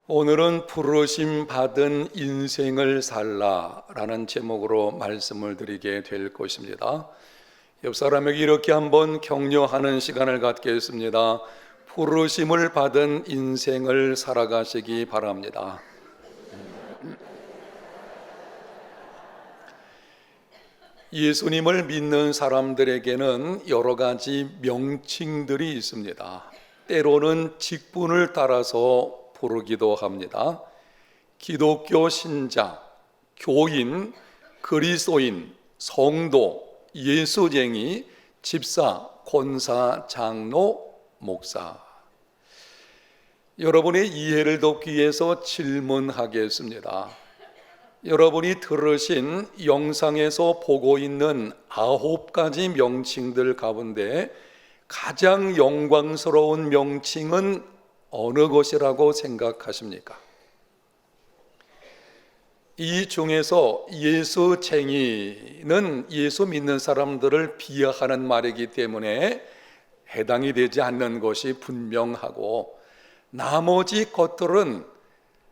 오늘은 부르심 받은 인생을 살라라는 제목으로 말씀을 드리게 될 것입니다. 옆 사람에게 이렇게 한번 격려하는 시간을 갖겠습니다. 부르심을 받은 인생을 살아가시기 바랍니다. 예수님을 믿는 사람들에게는 여러 가지 명칭들이 있습니다. 때로는 직분을 따라서 부르기도 합니다. 기독교 신자, 교인, 그리스도인, 성도, 예수쟁이, 집사, 권사, 장로, 목사. 여러분의 이해를 돕기 위해서 질문하겠습니다. 여러분이 들으신 영상에서 보고 있는 9가지 명칭들 가운데 가장 영광스러운 명칭은 어느 것이라고 생각하십니까? 이 중에서 예수쟁이는 예수 믿는 사람들을 비하하는 말이기 때문에 해당이 되지 않는 것이 분명하고, 나머지 것들은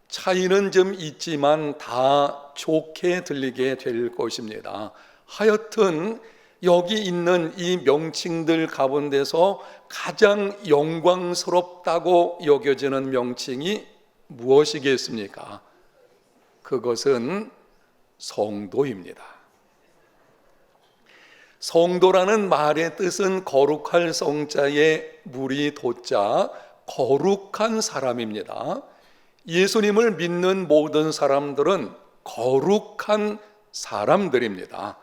차이는 좀 있지만 다 좋게 들리게 될 것입니다. 하여튼 여기 있는 이 명칭들 가운데서 가장 영광스럽다고 여겨지는 명칭이 무엇이겠습니까? 그것은 성도입니다. 성도라는 말의 뜻은 거룩할 성자에 물이 돋자 거룩한 사람입니다. 예수님을 믿는 모든 사람들은 거룩한 사람들입니다.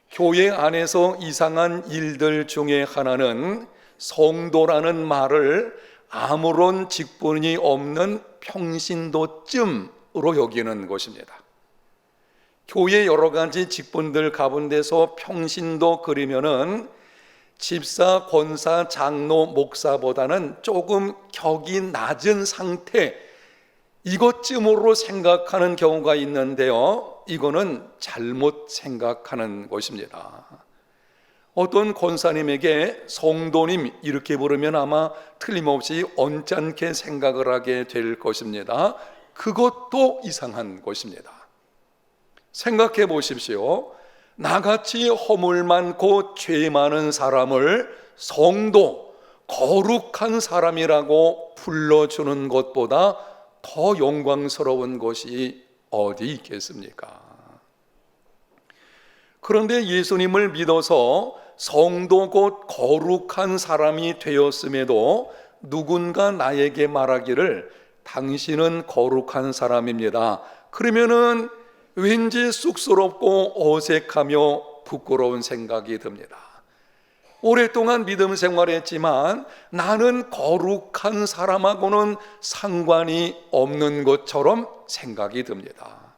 교회 안에서 이상한 일들 중에 하나는 성도라는 말을 아무런 직분이 없는 평신도쯤으로 여기는 것입니다. 교회 여러 가지 직분들 가운데서 평신도 그리면은 집사, 권사, 장로, 목사보다는 조금 격이 낮은 상태, 이것쯤으로 생각하는 경우가 있는데요, 이거는 잘못 생각하는 것입니다. 어떤 권사님에게 성도님 이렇게 부르면 아마 틀림없이 언짢게 생각을 하게 될 것입니다. 그것도 이상한 것입니다. 생각해 보십시오. 나같이 허물 많고 죄 많은 사람을 성도, 거룩한 사람이라고 불러주는 것보다 더 영광스러운 것이 어디 있겠습니까? 그런데 예수님을 믿어서 성도 곧 거룩한 사람이 되었음에도 누군가 나에게 말하기를 당신은 거룩한 사람입니다. 그러면은 왠지 쑥스럽고 어색하며 부끄러운 생각이 듭니다. 오랫동안 믿음 생활했지만 나는 거룩한 사람하고는 상관이 없는 것처럼 생각이 듭니다.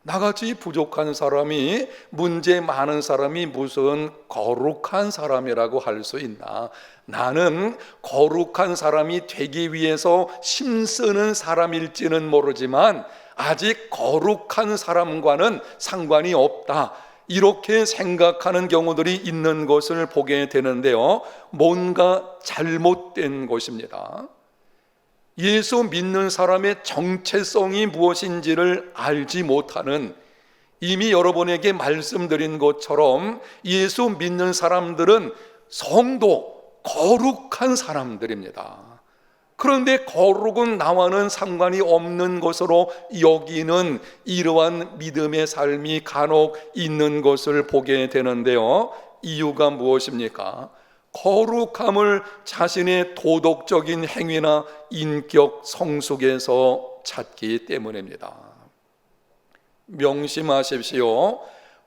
나같이 부족한 사람이, 문제 많은 사람이 무슨 거룩한 사람이라고 할 수 있나? 나는 거룩한 사람이 되기 위해서 힘쓰는 사람일지는 모르지만 아직 거룩한 사람과는 상관이 없다, 이렇게 생각하는 경우들이 있는 것을 보게 되는데요, 뭔가 잘못된 것입니다. 예수 믿는 사람의 정체성이 무엇인지를 알지 못하는, 이미 여러분에게 말씀드린 것처럼 예수 믿는 사람들은 성도, 거룩한 사람들입니다. 그런데 거룩은 나와는 상관이 없는 것으로 여기는 이러한 믿음의 삶이 간혹 있는 것을 보게 되는데요, 이유가 무엇입니까? 거룩함을 자신의 도덕적인 행위나 인격 성숙에서 찾기 때문입니다. 명심하십시오.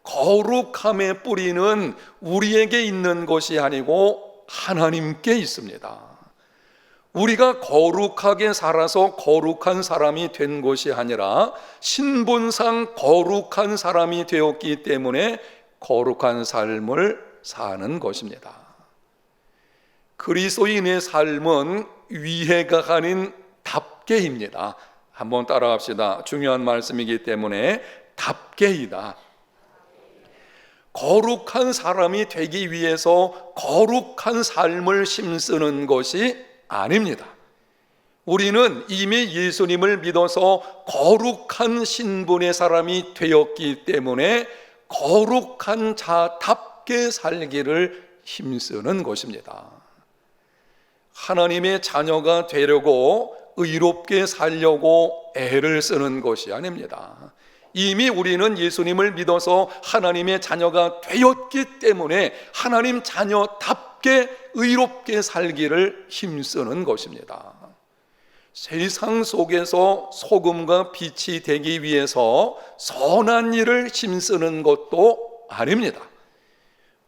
거룩함의 뿌리는 우리에게 있는 것이 아니고 하나님께 있습니다. 우리가 거룩하게 살아서 거룩한 사람이 된 것이 아니라 신분상 거룩한 사람이 되었기 때문에 거룩한 삶을 사는 것입니다. 그리스도인의 삶은 위해가 아닌 답게입니다. 한번 따라합시다. 중요한 말씀이기 때문에 답게이다. 거룩한 사람이 되기 위해서 거룩한 삶을 힘쓰는 것이 아닙니다. 우리는 이미 예수님을 믿어서 거룩한 신분의 사람이 되었기 때문에 거룩한 자답게 살기를 힘쓰는 것입니다. 하나님의 자녀가 되려고 의롭게 살려고 애를 쓰는 것이 아닙니다. 이미 우리는 예수님을 믿어서 하나님의 자녀가 되었기 때문에 하나님 자녀답게 의롭게 살기를 힘쓰는 것입니다. 세상 속에서 소금과 빛이 되기 위해서 선한 일을 힘쓰는 것도 아닙니다.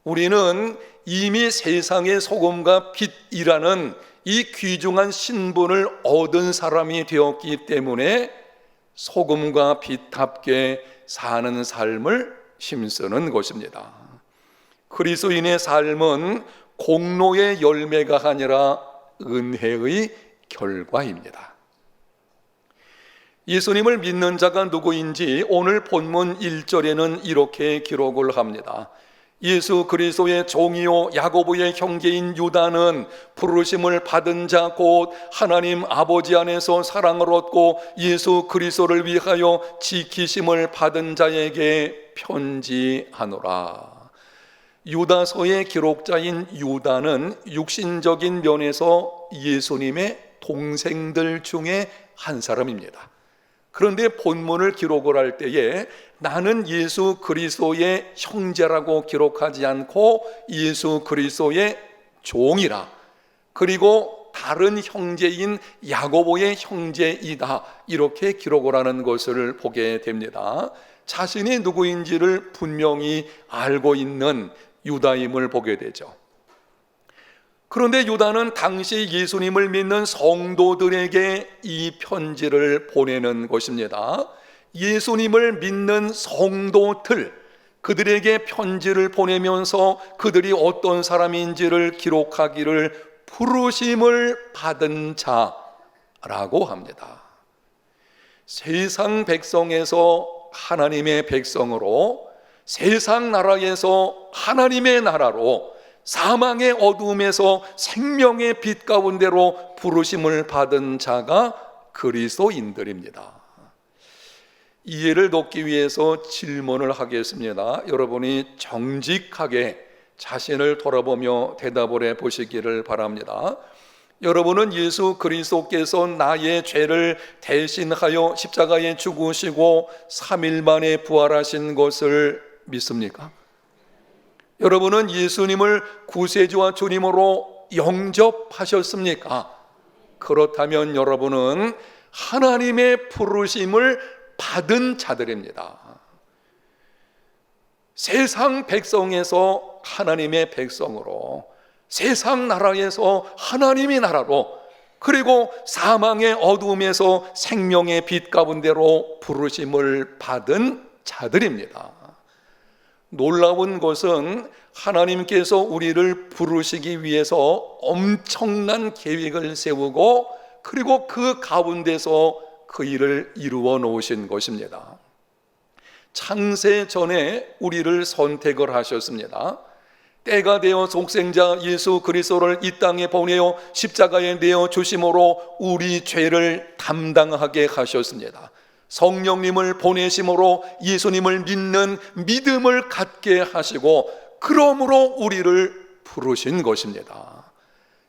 우리는 이미 세상의 소금과 빛이라는 이 귀중한 신분을 얻은 사람이 되었기 때문에 소금과 빛답게 사는 삶을 힘쓰는 것입니다. 그리스도인의 삶은 공로의 열매가 아니라 은혜의 결과입니다. 예수님을 믿는 자가 누구인지 오늘 본문 1절에는 이렇게 기록을 합니다. 예수 그리스도의 종이요 야고보의 형제인 유다는 부르심을 받은 자 곧 하나님 아버지 안에서 사랑을 얻고 예수 그리스도를 위하여 지키심을 받은 자에게 편지하노라. 유다서의 기록자인 유다는 육신적인 면에서 예수님의 동생들 중에 한 사람입니다. 그런데 본문을 기록을 할 때에 나는 예수 그리스도의 형제라고 기록하지 않고 예수 그리스도의 종이라, 그리고 다른 형제인 야고보의 형제이다, 이렇게 기록을 하는 것을 보게 됩니다. 자신이 누구인지를 분명히 알고 있는 유다임을 보게 되죠. 그런데 유다는 당시 예수님을 믿는 성도들에게 이 편지를 보내는 것입니다. 예수님을 믿는 성도들, 그들에게 편지를 보내면서 그들이 어떤 사람인지를 기록하기를 부르심을 받은 자라고 합니다. 세상 백성에서 하나님의 백성으로, 세상 나라에서 하나님의 나라로, 사망의 어두움에서 생명의 빛 가운데로 부르심을 받은 자가 그리스도인들입니다. 이해를 돕기 위해서 질문을 하겠습니다. 여러분이 정직하게 자신을 돌아보며 대답을 해 보시기를 바랍니다. 여러분은 예수 그리스도께서 나의 죄를 대신하여 십자가에 죽으시고 3일 만에 부활하신 것을 믿습니까? 여러분은 예수님을 구세주와 주님으로 영접하셨습니까? 그렇다면 여러분은 하나님의 부르심을 받은 자들입니다. 세상 백성에서 하나님의 백성으로, 세상 나라에서 하나님의 나라로, 그리고 사망의 어두움에서 생명의 빛 가운데로 부르심을 받은 자들입니다. 놀라운 것은 하나님께서 우리를 부르시기 위해서 엄청난 계획을 세우고 그리고 그 가운데서 그 일을 이루어 놓으신 것입니다. 창세 전에 우리를 선택을 하셨습니다. 때가 되어 독생자 예수 그리스도를 이 땅에 보내어 십자가에 내어 주심으로 우리 죄를 담당하게 하셨습니다. 성령님을 보내심으로 예수님을 믿는 믿음을 갖게 하시고 그러므로 우리를 부르신 것입니다.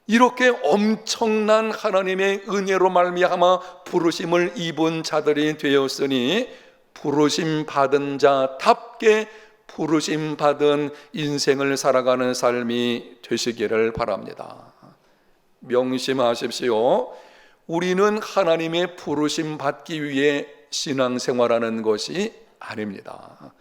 이렇게 엄청난 하나님의 은혜로 말미암아 부르심을 입은 자들이 되었으니 부르심 받은 자답게 부르심 받은 인생을 살아가는 삶이 되시기를 바랍니다. 명심하십시오. 우리는 하나님의 부르심 받기 위해 신앙생활하는 것이 아닙니다.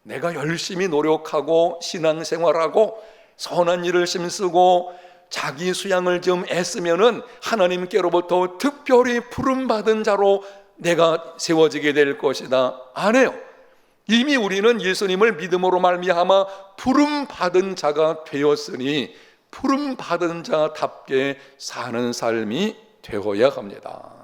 내가 열심히 노력하고 신앙생활하고 선한 일을 힘쓰고 자기 수양을 좀 애쓰면은 하나님께로부터 특별히 부름받은 자로 내가 세워지게 될 것이다. 아니에요. 이미 우리는 예수님을 믿음으로 말미암아 부름받은 자가 되었으니 부름받은 자답게 사는 삶이 되어야 합니다.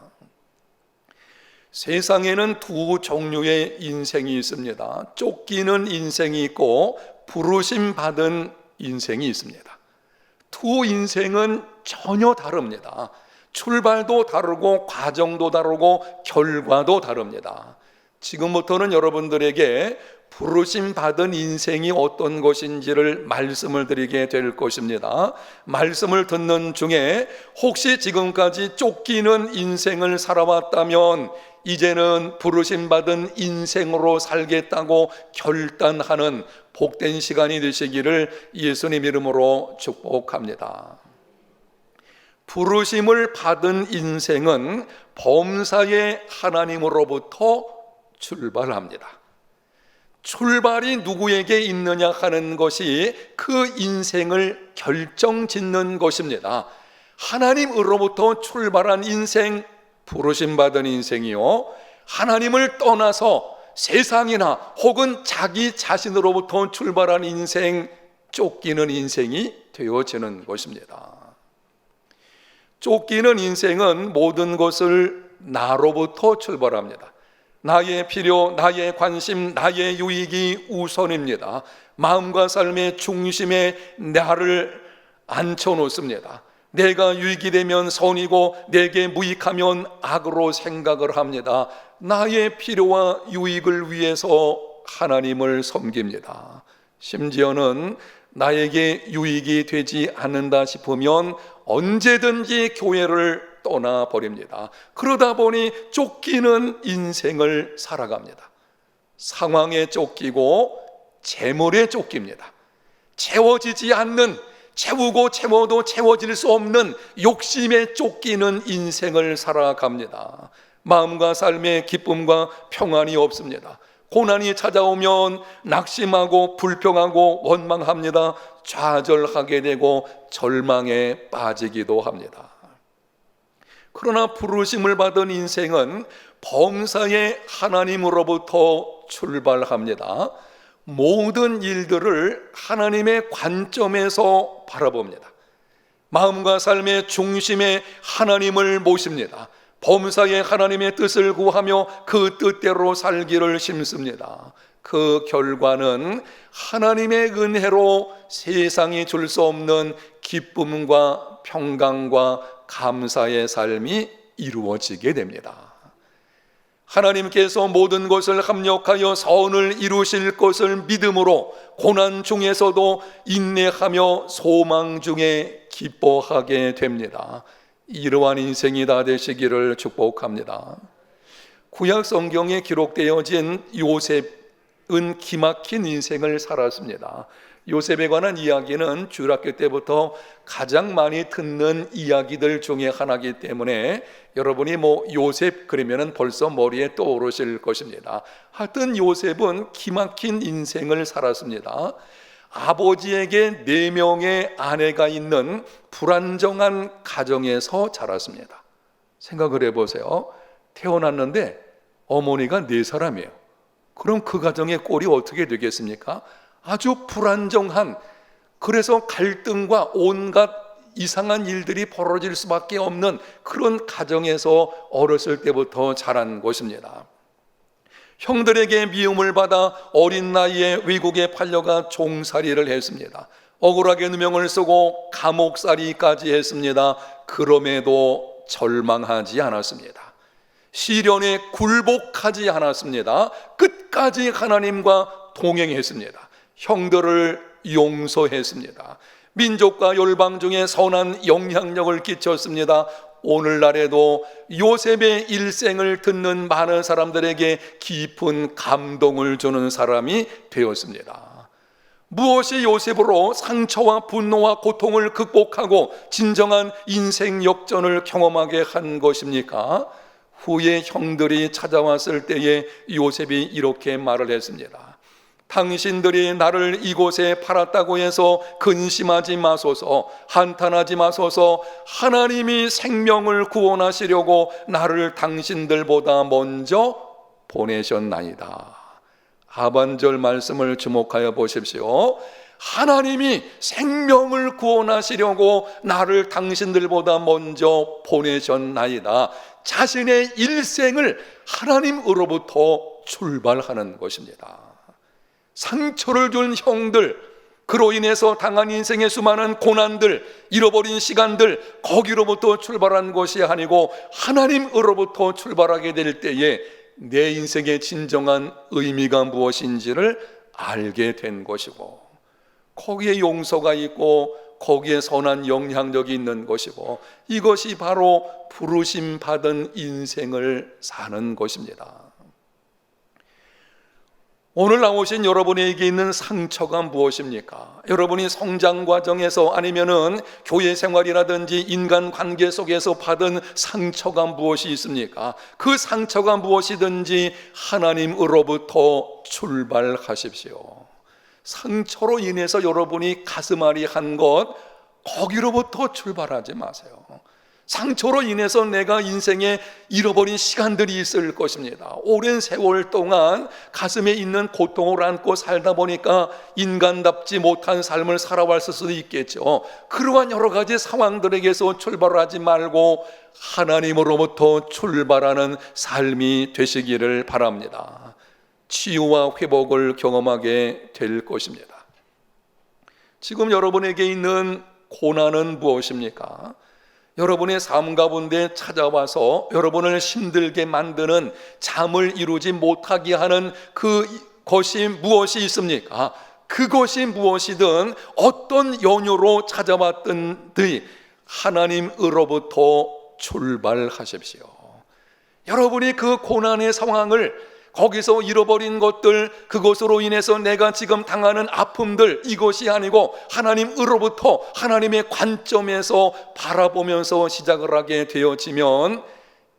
세상에는 두 종류의 인생이 있습니다. 쫓기는 인생이 있고 부르심 받은 인생이 있습니다. 두 인생은 전혀 다릅니다. 출발도 다르고 과정도 다르고 결과도 다릅니다. 지금부터는 여러분들에게 부르심 받은 인생이 어떤 것인지를 말씀을 드리게 될 것입니다. 말씀을 듣는 중에 혹시 지금까지 쫓기는 인생을 살아왔다면 이제는 부르심 받은 인생으로 살겠다고 결단하는 복된 시간이 되시기를 예수님 이름으로 축복합니다. 부르심을 받은 인생은 범사의 하나님으로부터 출발합니다. 출발이 누구에게 있느냐 하는 것이 그 인생을 결정짓는 것입니다. 하나님으로부터 출발한 인생, 부르심 받은 인생이요, 하나님을 떠나서 세상이나 혹은 자기 자신으로부터 출발한 인생, 쫓기는 인생이 되어지는 것입니다. 쫓기는 인생은 모든 것을 나로부터 출발합니다. 나의 필요, 나의 관심, 나의 유익이 우선입니다. 마음과 삶의 중심에 나를 앉혀놓습니다. 내가 유익이 되면 선이고 내게 무익하면 악으로 생각을 합니다. 나의 필요와 유익을 위해서 하나님을 섬깁니다. 심지어는 나에게 유익이 되지 않는다 싶으면 언제든지 교회를 떠나버립니다. 그러다 보니 쫓기는 인생을 살아갑니다. 상황에 쫓기고 재물에 쫓깁니다. 채워지지 않는, 채우고 채워도 채워질 수 없는 욕심에 쫓기는 인생을 살아갑니다. 마음과 삶의 기쁨과 평안이 없습니다. 고난이 찾아오면 낙심하고 불평하고 원망합니다. 좌절하게 되고 절망에 빠지기도 합니다. 그러나 부르심을 받은 인생은 범사의 하나님으로부터 출발합니다. 모든 일들을 하나님의 관점에서 바라봅니다. 마음과 삶의 중심에 하나님을 모십니다. 범사의 하나님의 뜻을 구하며 그 뜻대로 살기를 심습니다. 그 결과는 하나님의 은혜로 세상이 줄 수 없는 기쁨과 평강과 감사의 삶이 이루어지게 됩니다. 하나님께서 모든 것을 합력하여 선을 이루실 것을 믿음으로 고난 중에서도 인내하며 소망 중에 기뻐하게 됩니다. 이러한 인생이 다 되시기를 축복합니다. 구약 성경에 기록되어진 요셉은 기막힌 인생을 살았습니다. 요셉에 관한 이야기는 주일학교 때부터 가장 많이 듣는 이야기들 중에 하나이기 때문에 여러분이 요셉 그러면 벌써 머리에 떠오르실 것입니다. 하여튼 요셉은 기막힌 인생을 살았습니다. 아버지에게 4명의 아내가 있는 불안정한 가정에서 자랐습니다. 생각을 해보세요. 태어났는데 어머니가 4사람이에요. 그럼 그 가정의 꼴이 어떻게 되겠습니까? 아주 불안정한, 그래서 갈등과 온갖 이상한 일들이 벌어질 수밖에 없는 그런 가정에서 어렸을 때부터 자란 것입니다. 형들에게 미움을 받아 어린 나이에 외국에 팔려가 종살이를 했습니다. 억울하게 누명을 쓰고 감옥살이까지 했습니다. 그럼에도 절망하지 않았습니다. 시련에 굴복하지 않았습니다. 끝까지 하나님과 동행했습니다. 형들을 용서했습니다. 민족과 열방 중에 선한 영향력을 끼쳤습니다. 오늘날에도 요셉의 일생을 듣는 많은 사람들에게 깊은 감동을 주는 사람이 되었습니다. 무엇이 요셉으로 상처와 분노와 고통을 극복하고 진정한 인생 역전을 경험하게 한 것입니까? 후에 형들이 찾아왔을 때에 요셉이 이렇게 말을 했습니다. 당신들이 나를 이곳에 팔았다고 해서 근심하지 마소서, 한탄하지 마소서. 하나님이 생명을 구원하시려고 나를 당신들보다 먼저 보내셨나이다. 하반절 말씀을 주목하여 보십시오. 하나님이 생명을 구원하시려고 나를 당신들보다 먼저 보내셨나이다. 자신의 일생을 하나님으로부터 출발하는 것입니다. 상처를 준 형들, 그로 인해서 당한 인생의 수많은 고난들, 잃어버린 시간들, 거기로부터 출발한 것이 아니고 하나님으로부터 출발하게 될 때에 내 인생의 진정한 의미가 무엇인지를 알게 된 것이고, 거기에 용서가 있고 거기에 선한 영향력이 있는 것이고, 이것이 바로 부르심 받은 인생을 사는 것입니다. 오늘 나오신 여러분에게 있는 상처가 무엇입니까? 여러분이 성장 과정에서 아니면은 교회 생활이라든지 인간 관계 속에서 받은 상처가 무엇이 있습니까? 그 상처가 무엇이든지 하나님으로부터 출발하십시오. 상처로 인해서 여러분이 가슴앓이 한 것, 거기로부터 출발하지 마세요. 상처로 인해서 내가 인생에 잃어버린 시간들이 있을 것입니다. 오랜 세월 동안 가슴에 있는 고통을 안고 살다 보니까 인간답지 못한 삶을 살아왔을 수도 있겠죠. 그러한 여러 가지 상황들에게서 출발하지 말고 하나님으로부터 출발하는 삶이 되시기를 바랍니다. 치유와 회복을 경험하게 될 것입니다. 지금 여러분에게 있는 고난은 무엇입니까? 여러분의 삶 가운데 찾아와서 여러분을 힘들게 만드는, 잠을 이루지 못하게 하는 그것이 무엇이 있습니까? 그것이 무엇이든 어떤 연유로 찾아왔든지 하나님으로부터 출발하십시오. 여러분이 그 고난의 상황을, 거기서 잃어버린 것들, 그것으로 인해서 내가 지금 당하는 아픔들, 이것이 아니고 하나님으로부터, 하나님의 관점에서 바라보면서 시작을 하게 되어지면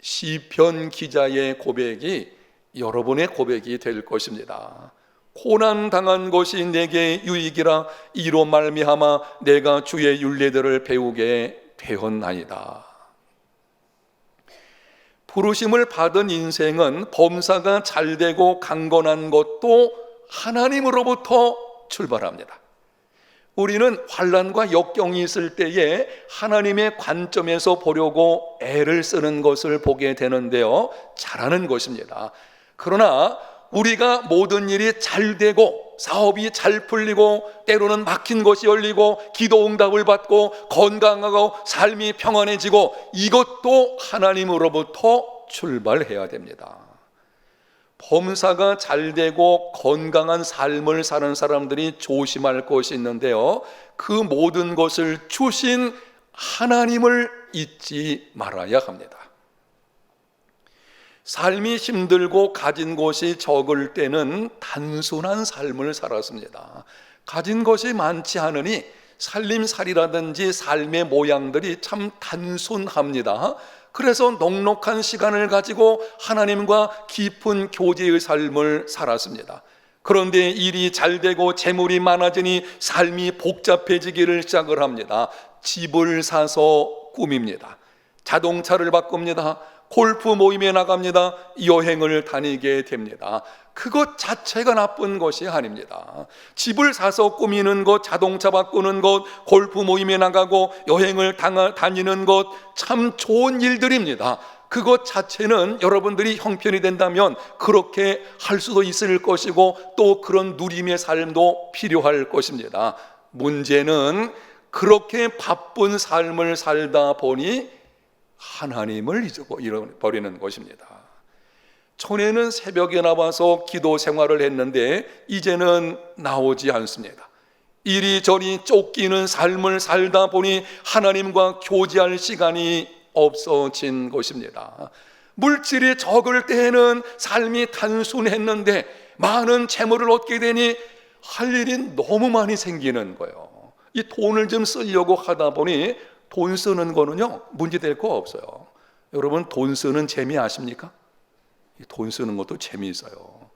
시편 기자의 고백이 여러분의 고백이 될 것입니다. 고난 당한 것이 내게 유익이라, 이로 말미암아 내가 주의 율례들을 배우게 되었나이다. 부르심을 받은 인생은 범사가 잘되고 강건한 것도 하나님으로부터 출발합니다. 우리는 환난과 역경이 있을 때에 하나님의 관점에서 보려고 애를 쓰는 것을 보게 되는데요, 잘하는 것입니다. 그러나 우리가 모든 일이 잘 되고 사업이 잘 풀리고 때로는 막힌 것이 열리고 기도 응답을 받고 건강하고 삶이 평안해지고, 이것도 하나님으로부터 출발해야 됩니다. 범사가 잘 되고 건강한 삶을 사는 사람들이 조심할 것이 있는데요, 그 모든 것을 주신 하나님을 잊지 말아야 합니다. 삶이 힘들고 가진 것이 적을 때는 단순한 삶을 살았습니다. 가진 것이 많지 않으니 살림살이라든지 삶의 모양들이 참 단순합니다. 그래서 넉넉한 시간을 가지고 하나님과 깊은 교제의 삶을 살았습니다. 그런데 일이 잘 되고 재물이 많아지니 삶이 복잡해지기를 시작을 합니다. 집을 사서 꾸밉니다. 자동차를 바꿉니다. 골프 모임에 나갑니다. 여행을 다니게 됩니다. 그것 자체가 나쁜 것이 아닙니다. 집을 사서 꾸미는 것, 자동차 바꾸는 것, 골프 모임에 나가고 여행을 다니는 것, 참 좋은 일들입니다. 그것 자체는 여러분들이 형편이 된다면 그렇게 할 수도 있을 것이고, 또 그런 누림의 삶도 필요할 것입니다. 문제는 그렇게 바쁜 삶을 살다 보니 하나님을 잊어버리는 것입니다. 전에는 새벽에 나와서 기도 생활을 했는데 이제는 나오지 않습니다. 이리저리 쫓기는 삶을 살다 보니 하나님과 교제할 시간이 없어진 것입니다. 물질이 적을 때에는 삶이 단순했는데 많은 재물을 얻게 되니 할 일이 너무 많이 생기는 거예요. 이 돈을 좀 쓰려고 하다 보니 돈 쓰는 거는요, 문제될 거 없어요. 여러분, 돈 쓰는 재미 아십니까? 돈 쓰는 것도 재미있어요.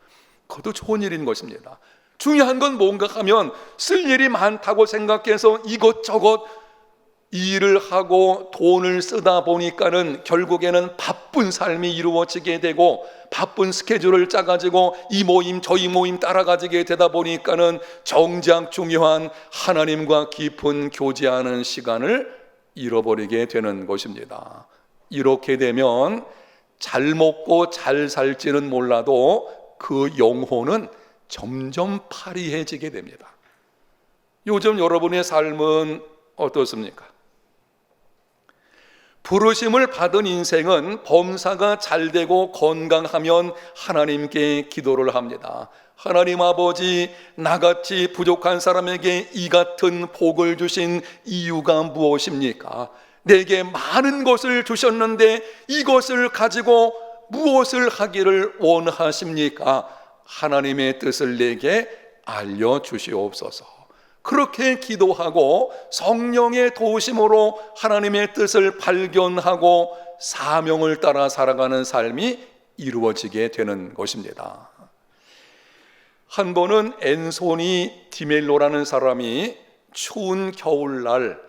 그것도 좋은 일인 것입니다. 중요한 건 뭔가 하면 쓸 일이 많다고 생각해서 이것저것 일을 하고 돈을 쓰다 보니까는 결국에는 바쁜 삶이 이루어지게 되고, 바쁜 스케줄을 짜가지고 이 모임 저희 모임 따라가지게 되다 보니까는 정작 중요한 하나님과 깊은 교제하는 시간을 잃어버리게 되는 것입니다. 이렇게 되면 잘 먹고 잘 살지는 몰라도 그 영혼은 점점 파리해지게 됩니다. 요즘 여러분의 삶은 어떻습니까? 부르심을 받은 인생은 범사가 잘되고 건강하면 하나님께 기도를 합니다. 하나님 아버지, 나같이 부족한 사람에게 이 같은 복을 주신 이유가 무엇입니까? 내게 많은 것을 주셨는데 이것을 가지고 무엇을 하기를 원하십니까? 하나님의 뜻을 내게 알려주시옵소서. 그렇게 기도하고 성령의 도우심으로 하나님의 뜻을 발견하고 사명을 따라 살아가는 삶이 이루어지게 되는 것입니다. 한 번은 앤소니 디멜로라는 사람이 추운 겨울날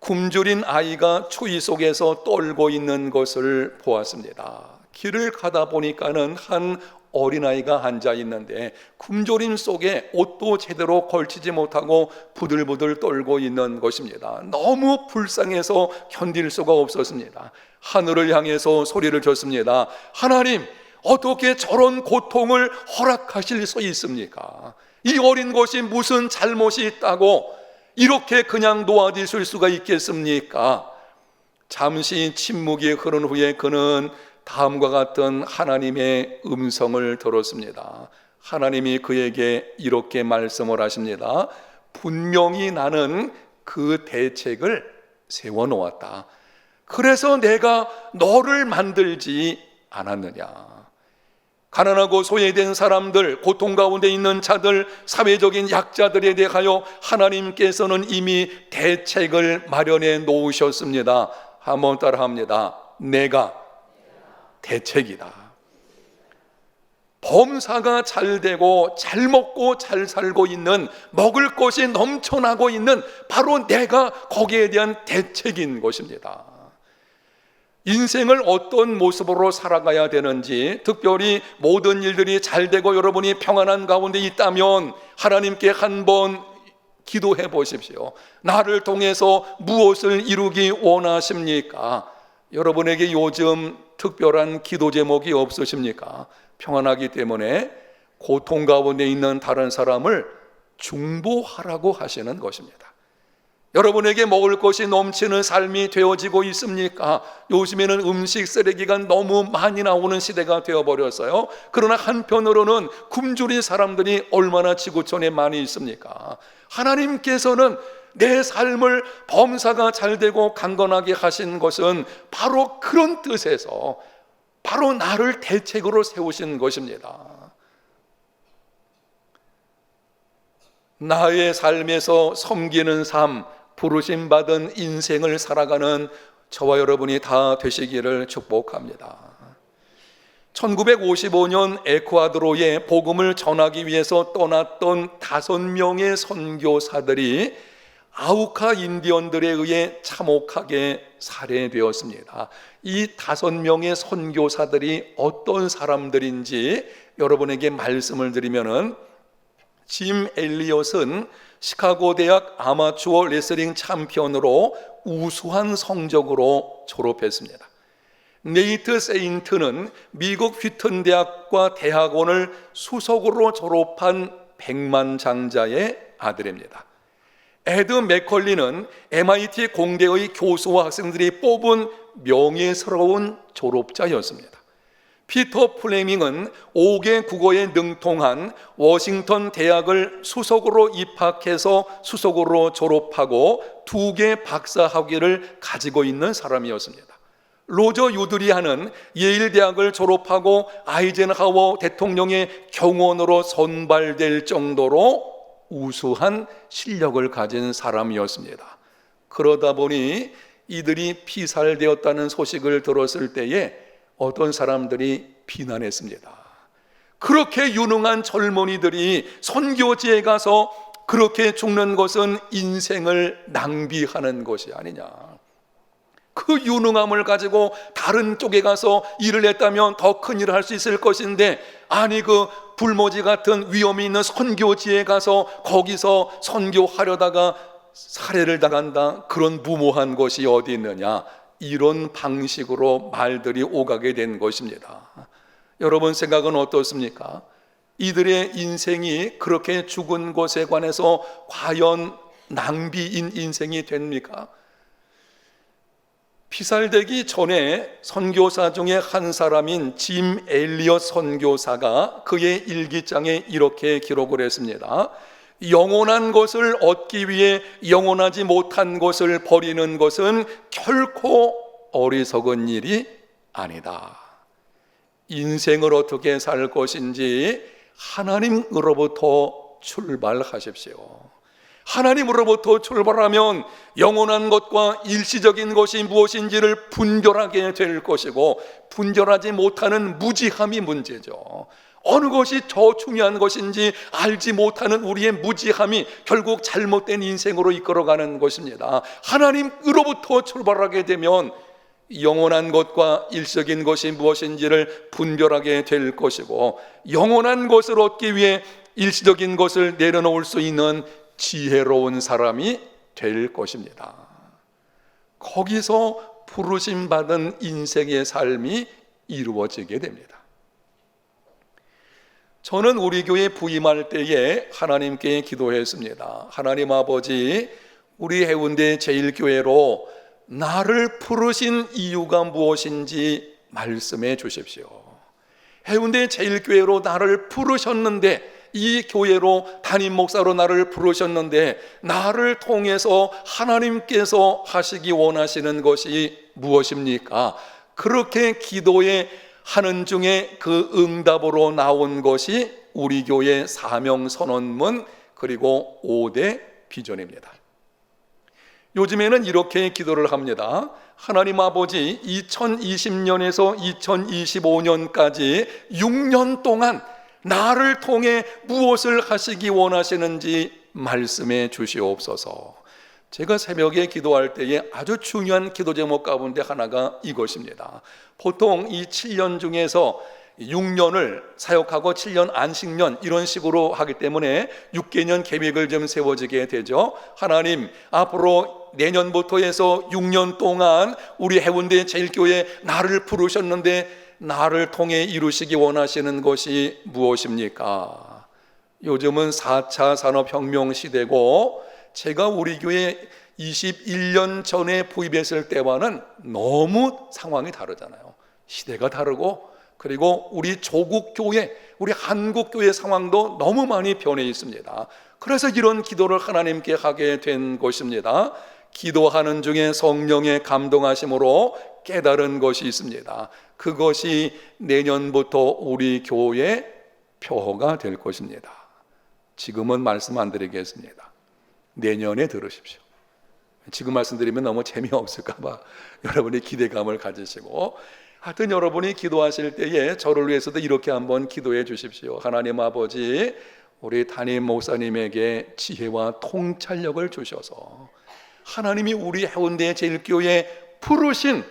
굶주린 아이가 추위 속에서 떨고 있는 것을 보았습니다. 길을 가다 보니까는 한 어린아이가 앉아 있는데 굶주림 속에 옷도 제대로 걸치지 못하고 부들부들 떨고 있는 것입니다. 너무 불쌍해서 견딜 수가 없었습니다. 하늘을 향해서 소리를 쳤습니다. 하나님, 어떻게 저런 고통을 허락하실 수 있습니까? 이 어린 것이 무슨 잘못이 있다고 이렇게 그냥 놓아주실 수가 있겠습니까? 잠시 침묵이 흐른 후에 그는 다음과 같은 하나님의 음성을 들었습니다. 하나님이 그에게 이렇게 말씀을 하십니다. 분명히 나는 그 대책을 세워놓았다. 그래서 내가 너를 만들지 않았느냐. 가난하고 소외된 사람들, 고통 가운데 있는 자들, 사회적인 약자들에 대하여 하나님께서는 이미 대책을 마련해 놓으셨습니다. 한번 따라합니다. 내가 대책이다. 범사가 잘 되고 잘 먹고 잘 살고 있는, 먹을 것이 넘쳐나고 있는 바로 내가 거기에 대한 대책인 것입니다. 인생을 어떤 모습으로 살아가야 되는지, 특별히 모든 일들이 잘 되고 여러분이 평안한 가운데 있다면 하나님께 한번 기도해 보십시오. 나를 통해서 무엇을 이루기 원하십니까? 여러분에게 요즘 특별한 기도 제목이 없으십니까? 평안하기 때문에 고통 가운데 있는 다른 사람을 중보하라고 하시는 것입니다. 여러분에게 먹을 것이 넘치는 삶이 되어지고 있습니까? 요즘에는 음식 쓰레기가 너무 많이 나오는 시대가 되어버렸어요. 그러나 한편으로는 굶주린 사람들이 얼마나 지구촌에 많이 있습니까? 하나님께서는 내 삶을 범사가 잘되고 강건하게 하신 것은 바로 그런 뜻에서 바로 나를 대책으로 세우신 것입니다. 나의 삶에서 섬기는 삶, 부르심받은 인생을 살아가는 저와 여러분이 다 되시기를 축복합니다. 1955년 에콰도르에 복음을 전하기 위해서 떠났던 5명의 선교사들이 아우카 인디언들에 의해 참혹하게 살해되었습니다. 이 5명의 선교사들이 어떤 사람들인지 여러분에게 말씀을 드리면은, 짐 엘리엇은 시카고 대학 아마추어 레슬링 챔피언으로 우수한 성적으로 졸업했습니다. 네이트 세인트는 미국 휘튼 대학과 대학원을 수석으로 졸업한 백만장자의 아들입니다. 에드 맥컬리는 MIT 공대의 교수와 학생들이 뽑은 명예스러운 졸업자였습니다. 피터 플레밍은 5개 국어에 능통한 워싱턴 대학을 수석으로 입학해서 수석으로 졸업하고 2개 박사 학위를 가지고 있는 사람이었습니다. 로저 유드리아는 예일 대학을 졸업하고 아이젠하워 대통령의 경원으로 선발될 정도로 우수한 실력을 가진 사람이었습니다. 그러다 보니 이들이 피살되었다는 소식을 들었을 때에 어떤 사람들이 비난했습니다. 그렇게 유능한 젊은이들이 선교지에 가서 그렇게 죽는 것은 인생을 낭비하는 것이 아니냐. 그 유능함을 가지고 다른 쪽에 가서 일을 했다면 더 큰 일을 할 수 있을 것인데, 아니 그 불모지 같은 위험이 있는 선교지에 가서 거기서 선교하려다가 살해를 당한다. 그런 무모한 것이 어디 있느냐. 이런 방식으로 말들이 오가게 된 것입니다. 여러분 생각은 어떻습니까? 이들의 인생이 그렇게 죽은 것에 관해서 과연 낭비인 인생이 됩니까? 피살되기 전에 선교사 중에 한 사람인 짐 엘리엇 선교사가 그의 일기장에 이렇게 기록을 했습니다. 영원한 것을 얻기 위해 영원하지 못한 것을 버리는 것은 결코 어리석은 일이 아니다. 인생을 어떻게 살 것인지 하나님으로부터 출발하십시오. 하나님으로부터 출발하면 영원한 것과 일시적인 것이 무엇인지를 분별하게 될 것이고, 분별하지 못하는 무지함이 문제죠. 어느 것이 더 중요한 것인지 알지 못하는 우리의 무지함이 결국 잘못된 인생으로 이끌어가는 것입니다. 하나님으로부터 출발하게 되면 영원한 것과 일시적인 것이 무엇인지를 분별하게 될 것이고, 영원한 것을 얻기 위해 일시적인 것을 내려놓을 수 있는 지혜로운 사람이 될 것입니다. 거기서 부르심 받은 인생의 삶이 이루어지게 됩니다. 저는 우리 교회 부임할 때에 하나님께 기도했습니다. 하나님 아버지, 우리 해운대 제일교회로 나를 부르신 이유가 무엇인지 말씀해 주십시오. 해운대 제일교회로 나를 부르셨는데, 이 교회로 담임 목사로 나를 부르셨는데, 나를 통해서 하나님께서 하시기 원하시는 것이 무엇입니까? 그렇게 기도에 하는 중에 그 응답으로 나온 것이 우리 교회 사명 선언문 그리고 5대 비전입니다. 요즘에는 이렇게 기도를 합니다. 하나님 아버지, 2020년에서 2025년까지 6년 동안 나를 통해 무엇을 하시기 원하시는지 말씀해 주시옵소서. 제가 새벽에 기도할 때에 아주 중요한 기도 제목 가운데 하나가 이것입니다. 보통 이 7년 중에서 6년을 사역하고 7년 안식년 이런 식으로 하기 때문에 6개년 계획을 좀 세워지게 되죠. 하나님, 앞으로 내년부터 해서 6년 동안 우리 해운대 제일교회 나를 부르셨는데 나를 통해 이루시기 원하시는 것이 무엇입니까? 요즘은 4차 산업혁명 시대고, 제가 우리 교회 21년 전에 부임했을 때와는 너무 상황이 다르잖아요. 시대가 다르고, 그리고 우리 조국 교회, 우리 한국 교회 상황도 너무 많이 변해 있습니다. 그래서 이런 기도를 하나님께 하게 된 것입니다. 기도하는 중에 성령의 감동하심으로 깨달은 것이 있습니다. 그것이 내년부터 우리 교회 표어가 될 것입니다. 지금은 말씀 안 드리겠습니다. 내년에 들으십시오. 지금 말씀드리면 너무 재미없을까 봐 여러분이 기대감을 가지시고, 하여튼 여러분이 기도하실 때에 저를 위해서도 이렇게 한번 기도해 주십시오. 하나님 아버지, 우리 담임 목사님에게 지혜와 통찰력을 주셔서 하나님이 우리 해운대 제일교회 부르신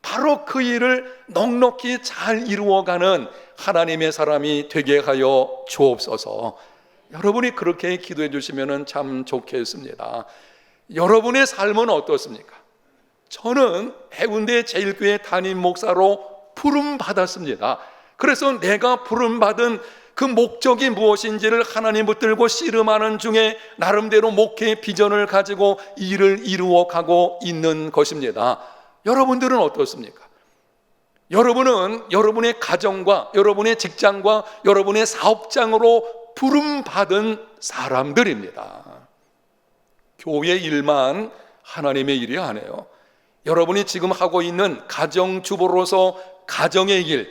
바로 그 일을 넉넉히 잘 이루어가는 하나님의 사람이 되게 하여 주옵소서. 여러분이 그렇게 기도해 주시면 참 좋겠습니다. 여러분의 삶은 어떻습니까? 저는 해운대 제일교회 담임 목사로 부름 받았습니다. 그래서 내가 부름 받은 그 목적이 무엇인지를 하나님 붙들고 씨름하는 중에 나름대로 목회 비전을 가지고 일을 이루어가고 있는 것입니다. 여러분들은 어떻습니까? 여러분은 여러분의 가정과 여러분의 직장과 여러분의 사업장으로 부름받은 사람들입니다. 교회 일만 하나님의 일이 아니에요. 여러분이 지금 하고 있는 가정주부로서 가정의 일,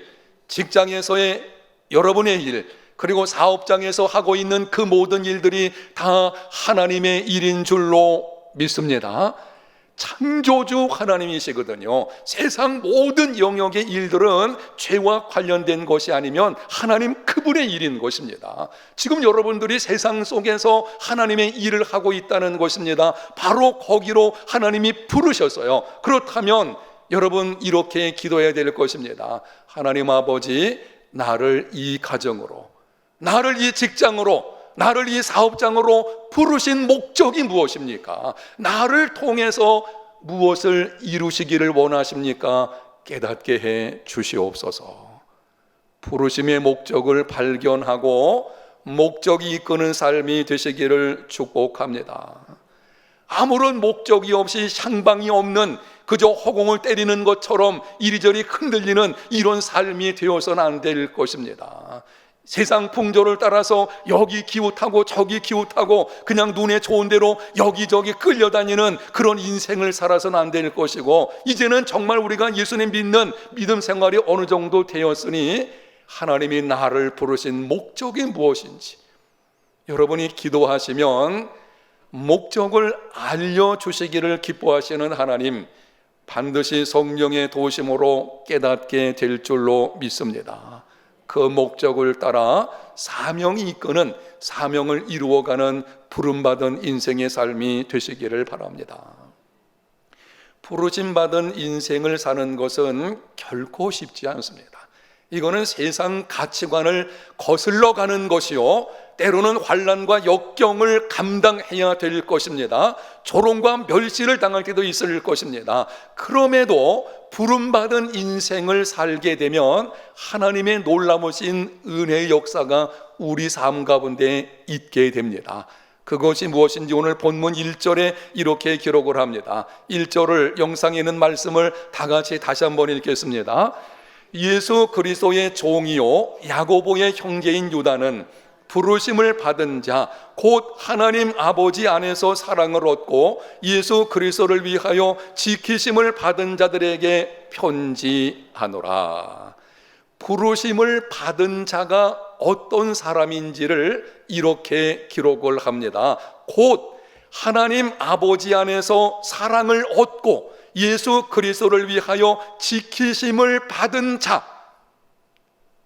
직장에서의 여러분의 일, 그리고 사업장에서 하고 있는 그 모든 일들이 다 하나님의 일인 줄로 믿습니다. 창조주 하나님이시거든요. 세상 모든 영역의 일들은 죄와 관련된 것이 아니면 하나님 그분의 일인 것입니다. 지금 여러분들이 세상 속에서 하나님의 일을 하고 있다는 것입니다. 바로 거기로 하나님이 부르셨어요. 그렇다면 여러분 이렇게 기도해야 될 것입니다. 하나님 아버지, 나를 이 가정으로, 나를 이 직장으로, 나를 이 사업장으로 부르신 목적이 무엇입니까? 나를 통해서 무엇을 이루시기를 원하십니까? 깨닫게 해 주시옵소서. 부르심의 목적을 발견하고 목적이 이끄는 삶이 되시기를 축복합니다. 아무런 목적이 없이 향방이 없는 그저 허공을 때리는 것처럼 이리저리 흔들리는 이런 삶이 되어서는 안 될 것입니다. 세상 풍조를 따라서 여기 기웃하고 저기 기웃하고 그냥 눈에 좋은 대로 여기저기 끌려다니는 그런 인생을 살아서는 안 될 것이고, 이제는 정말 우리가 예수님 믿는 믿음 생활이 어느 정도 되었으니 하나님이 나를 부르신 목적이 무엇인지 여러분이 기도하시면 목적을 알려주시기를 기뻐하시는 하나님, 반드시 성령의 도심으로 깨닫게 될 줄로 믿습니다. 그 목적을 따라 사명이 이끄는, 사명을 이루어가는 부름받은 인생의 삶이 되시기를 바랍니다. 부르심받은 인생을 사는 것은 결코 쉽지 않습니다. 이거는 세상 가치관을 거슬러 가는 것이요, 때로는 환난과 역경을 감당해야 될 것입니다. 조롱과 멸시를 당할 때도 있을 것입니다. 그럼에도 부름받은 인생을 살게 되면 하나님의 놀라우신 은혜의 역사가 우리 삶 가운데 있게 됩니다. 그것이 무엇인지 오늘 본문 1절에 이렇게 기록을 합니다. 1절을 영상에 있는 말씀을 다 같이 다시 한번 읽겠습니다. 예수 그리스도의 종이요 야고보의 형제인 유다는 부르심을 받은 자 곧 하나님 아버지 안에서 사랑을 얻고 예수 그리스도를 위하여 지키심을 받은 자들에게 편지하노라. 부르심을 받은 자가 어떤 사람인지를 이렇게 기록을 합니다. 곧 하나님 아버지 안에서 사랑을 얻고 예수 그리스도를 위하여 지키심을 받은 자,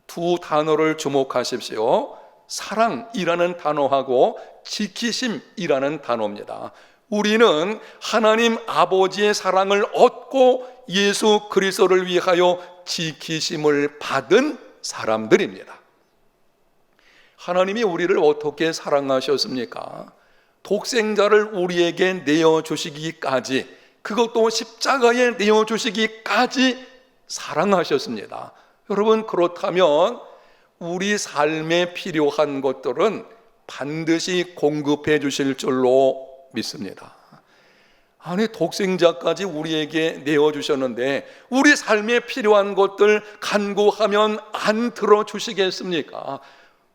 두 단어를 주목하십시오. 사랑이라는 단어하고 지키심이라는 단어입니다. 우리는 하나님 아버지의 사랑을 얻고 예수 그리스도를 위하여 지키심을 받은 사람들입니다. 하나님이 우리를 어떻게 사랑하셨습니까? 독생자를 우리에게 내어주시기까지, 그것도 십자가에 내어주시기까지 사랑하셨습니다. 여러분, 그렇다면 우리 삶에 필요한 것들은 반드시 공급해 주실 줄로 믿습니다. 아니, 독생자까지 우리에게 내어주셨는데 우리 삶에 필요한 것들 간구하면 안 들어주시겠습니까?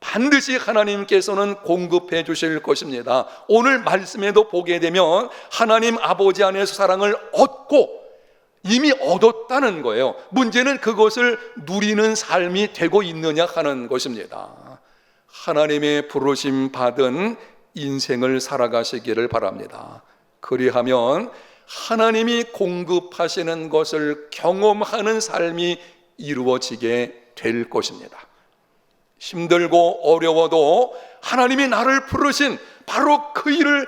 반드시 하나님께서는 공급해 주실 것입니다. 오늘 말씀에도 보게 되면 하나님 아버지 안에서 사랑을 얻고 이미 얻었다는 거예요. 문제는 그것을 누리는 삶이 되고 있느냐 하는 것입니다. 하나님의 부르심 받은 인생을 살아가시기를 바랍니다. 그리하면 하나님이 공급하시는 것을 경험하는 삶이 이루어지게 될 것입니다. 힘들고 어려워도 하나님이 나를 부르신 바로 그 일을,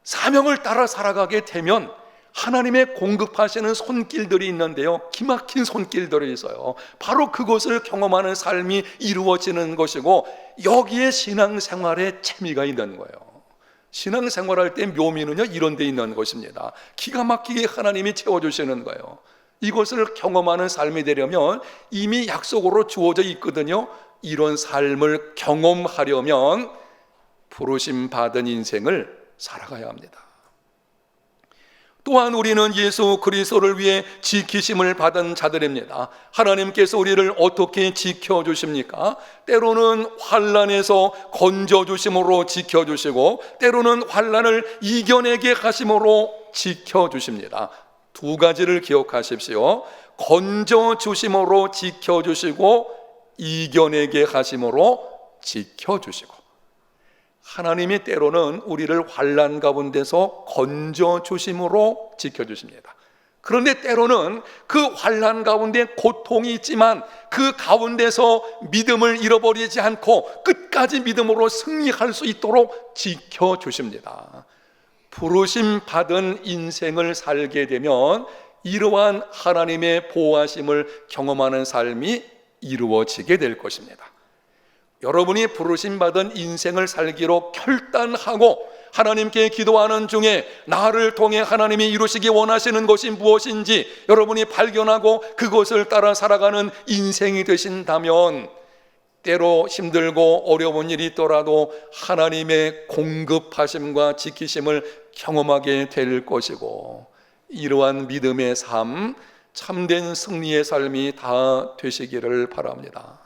사명을 따라 살아가게 되면 하나님의 공급하시는 손길들이 있는데요, 기막힌 손길들이 있어요. 바로 그것을 경험하는 삶이 이루어지는 것이고, 여기에 신앙생활에 재미가 있는 거예요. 신앙생활할 때 묘미는요, 이런 데 있는 것입니다. 기가 막히게 하나님이 채워주시는 거예요. 이것을 경험하는 삶이 되려면 이미 약속으로 주어져 있거든요. 이런 삶을 경험하려면 부르심 받은 인생을 살아가야 합니다. 또한 우리는 예수 그리스도를 위해 지키심을 받은 자들입니다. 하나님께서 우리를 어떻게 지켜주십니까? 때로는 환난에서 건져주심으로 지켜주시고, 때로는 환난을 이겨내게 하심으로 지켜주십니다. 두 가지를 기억하십시오. 건져주심으로 지켜주시고, 이겨내게 하심으로 지켜주시고. 하나님이 때로는 우리를 환난 가운데서 건져주심으로 지켜주십니다. 그런데 때로는 그 환난 가운데 고통이 있지만 그 가운데서 믿음을 잃어버리지 않고 끝까지 믿음으로 승리할 수 있도록 지켜주십니다. 부르심 받은 인생을 살게 되면 이러한 하나님의 보호하심을 경험하는 삶이 이루어지게 될 것입니다. 여러분이 부르심 받은 인생을 살기로 결단하고 하나님께 기도하는 중에 나를 통해 하나님이 이루시기 원하시는 것이 무엇인지 여러분이 발견하고 그것을 따라 살아가는 인생이 되신다면, 때로 힘들고 어려운 일이 있더라도 하나님의 공급하심과 지키심을 경험하게 될 것이고, 이러한 믿음의 삶, 참된 승리의 삶이 다 되시기를 바랍니다.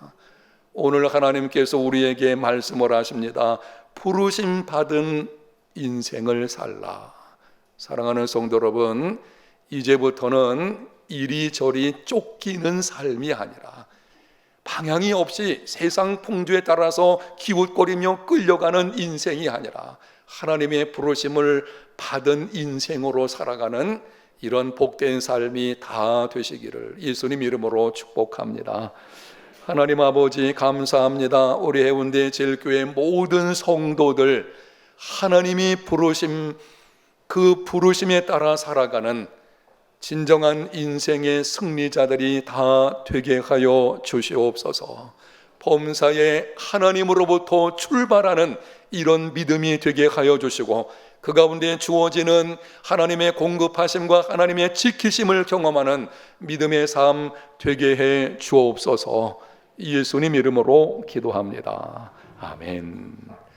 오늘 하나님께서 우리에게 말씀을 하십니다. 부르심 받은 인생을 살라. 사랑하는 성도 여러분, 이제부터는 이리저리 쫓기는 삶이 아니라 방향이 없이 세상 풍조에 따라서 기웃거리며 끌려가는 인생이 아니라 하나님의 부르심을 받은 인생으로 살아가는 이런 복된 삶이 다 되시기를 예수님 이름으로 축복합니다. 하나님 아버지 감사합니다. 우리 해운대 제일교회 모든 성도들 하나님이 부르심, 그 부르심에 따라 살아가는 진정한 인생의 승리자들이 다 되게 하여 주시옵소서. 범사에 하나님으로부터 출발하는 이런 믿음이 되게 하여 주시고, 그 가운데 주어지는 하나님의 공급하심과 하나님의 지키심을 경험하는 믿음의 삶 되게 해 주옵소서. 예수님 이름으로 기도합니다. 아멘.